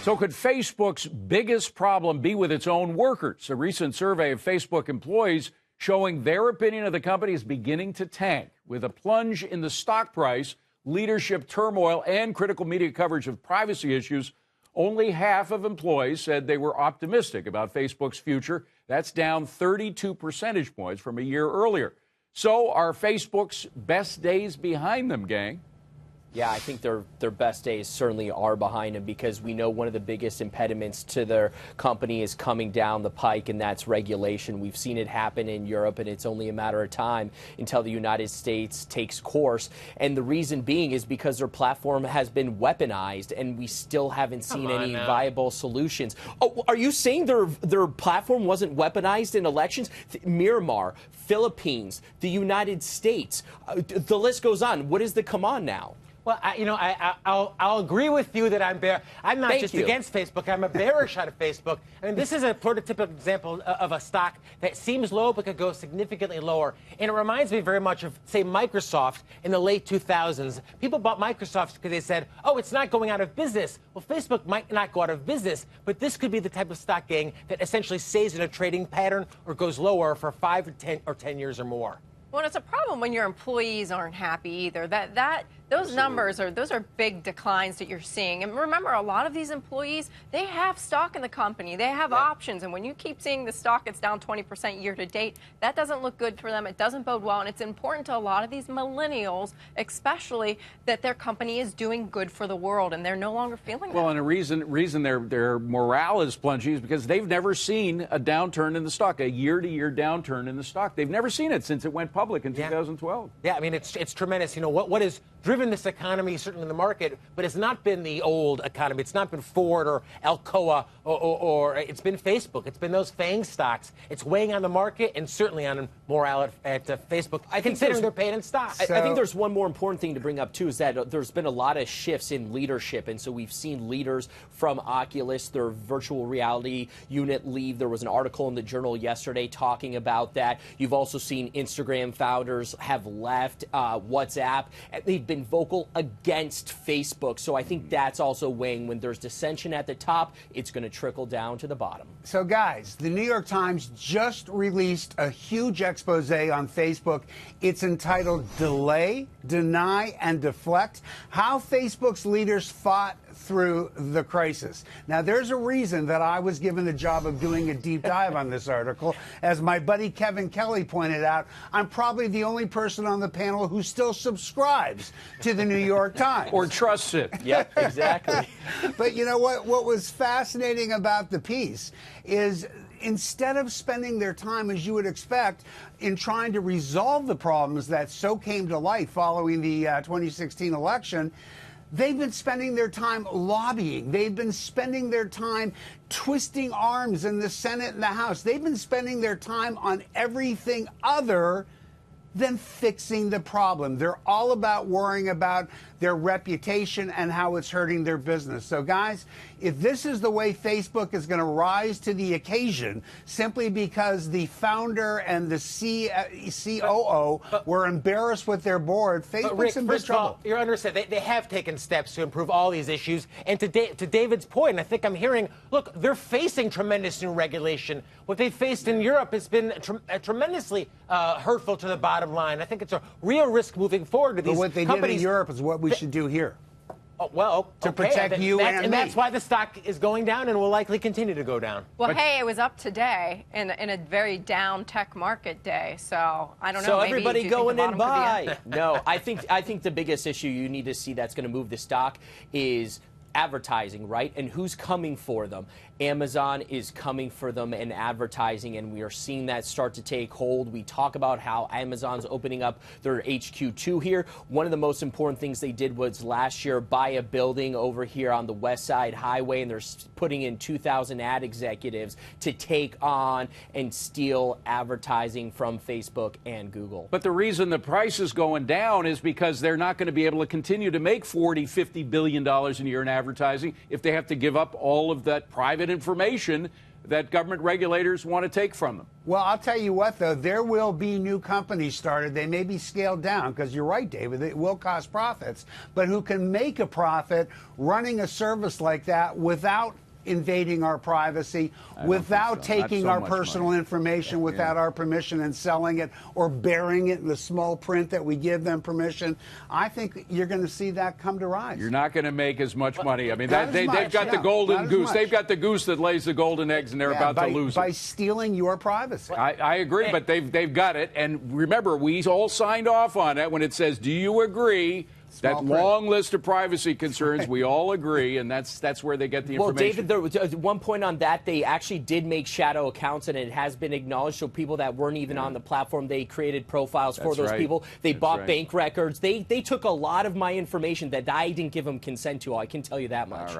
So could Facebook's biggest problem be with its own workers? A recent survey of Facebook employees showing their opinion of the company is beginning to tank. With a plunge in the stock price, leadership turmoil, and critical media coverage of privacy issues, only half of employees said they were optimistic about Facebook's future. That's down 32 percentage points from a year earlier. So are Facebook's best days behind them, gang? Yeah, I think their best days certainly are behind them, because we know one of the biggest impediments to their company is coming down the pike, and that's regulation. We've seen it happen in Europe, and it's only a matter of time until the United States takes course. And the reason being is because their platform has been weaponized, and we still haven't seen any viable solutions. Oh, are you saying their platform wasn't weaponized in elections? Myanmar, Philippines, the United States, the list goes on. What is the come on now? Well, I'll agree with you that I'm not just against Facebook. I'm a bearish out of Facebook. I mean, this is a prototypical example of a stock that seems low but could go significantly lower. And it reminds me very much of, say, Microsoft in the late 2000s. People bought Microsoft because they said, oh, it's not going out of business. Well, Facebook might not go out of business, but this could be the type of stock, gang, that essentially stays in a trading pattern or goes lower for 5 or 10 years or more. Well, it's a problem when your employees aren't happy either. Those numbers those are big declines that you're seeing. And remember, a lot of these employees, they have stock in the company. They have options. And when you keep seeing the stock, it's down 20% year to date, that doesn't look good for them. It doesn't bode well. And it's important to a lot of these millennials, especially, that their company is doing good for the world, and they're no longer feeling that. Well, and a reason their morale is plunging is because they've never seen a downturn in the stock, a year-to-year downturn in the stock. They've never seen it since it went public in 2012. Yeah, I mean, it's tremendous. You know, what has driven this economy, certainly in the market, but it's not been the old economy. It's not been Ford or Alcoa or it's been Facebook. It's been those FANG stocks. It's weighing on the market and certainly on morale at Facebook, considering they're paid in stock. I think there's one more important thing to bring up, too, is that there's been a lot of shifts in leadership. And so we've seen leaders from Oculus, their virtual reality unit, leave. There was an article in the Journal yesterday talking about that. You've also seen Instagram founders have left, WhatsApp. They've been vocal against Facebook. So I think that's also weighing. When there's dissension at the top, it's going to trickle down to the bottom. So, guys, the New York Times just released a huge expose on Facebook. It's entitled Delay, Deny, and Deflect: How Facebook's Leaders Fought Through the Crisis. Now, there's a reason that I was given the job of doing a deep dive on this article. As my buddy Kevin Kelly pointed out, I'm probably the only person on the panel who still subscribes to the New York Times. Or trusts it. Yep, exactly. But you know what? What was fascinating about the piece is, instead of spending their time, as you would expect, in trying to resolve the problems that so came to light following the 2016 election, they've been spending their time lobbying. They've been spending their time twisting arms in the Senate and the House. They've been spending their time on everything other than fixing the problem. They're all about worrying about their reputation and how it's hurting their business. So, guys, if this is the way Facebook is going to rise to the occasion simply because the founder and the COO were embarrassed with their board, Facebook's in big trouble. You're understanding. They have taken steps to improve all these issues. And to David's point, I think I'm hearing, look, they're facing tremendous new regulation. What they've faced in Europe has been tremendously hurtful to the bottom line. I think it's a real risk moving forward to these companies. But what they did in Europe is what we should do here. Oh, well, to protect you and me. And that's why the stock is going down and will likely continue to go down. Well, hey, it was up today in a very down tech market day. So I don't know. So everybody going and buy. No, I think the biggest issue you need to see that's going to move the stock is advertising, right? And who's coming for them? Amazon is coming for them in advertising, and we are seeing that start to take hold. We talk about how Amazon's opening up their HQ2 here. One of the most important things they did was last year buy a building over here on the West Side Highway, and they're putting in 2,000 ad executives to take on and steal advertising from Facebook and Google. But the reason the price is going down is because they're not going to be able to continue to make $40–50 billion a year in advertising if they have to give up all of that private information that government regulators want to take from them. Well, I'll tell you what, though, there will be new companies started. They may be scaled down because you're right, David, it will cost profits, but who can make a profit running a service like that without invading our privacy, without taking our personal information without our permission and selling it or burying it in the small print that we give them permission. I think you're going to see that come to rise. You're not going to make as much money. I mean, they've got the golden goose. They've got the goose that lays the golden eggs, and they're about to lose by it. stealing your privacy. I agree, but they've got it. And remember, we all signed off on it when it says, do you agree? That long list of privacy concerns, we all agree, and that's where they get the information. Well, David, there was one point on that. They actually did make shadow accounts, and it has been acknowledged. So people that weren't even on the platform, they created profiles for those people. They bought bank records. They took a lot of my information that I didn't give them consent to. I can tell you that much. All right.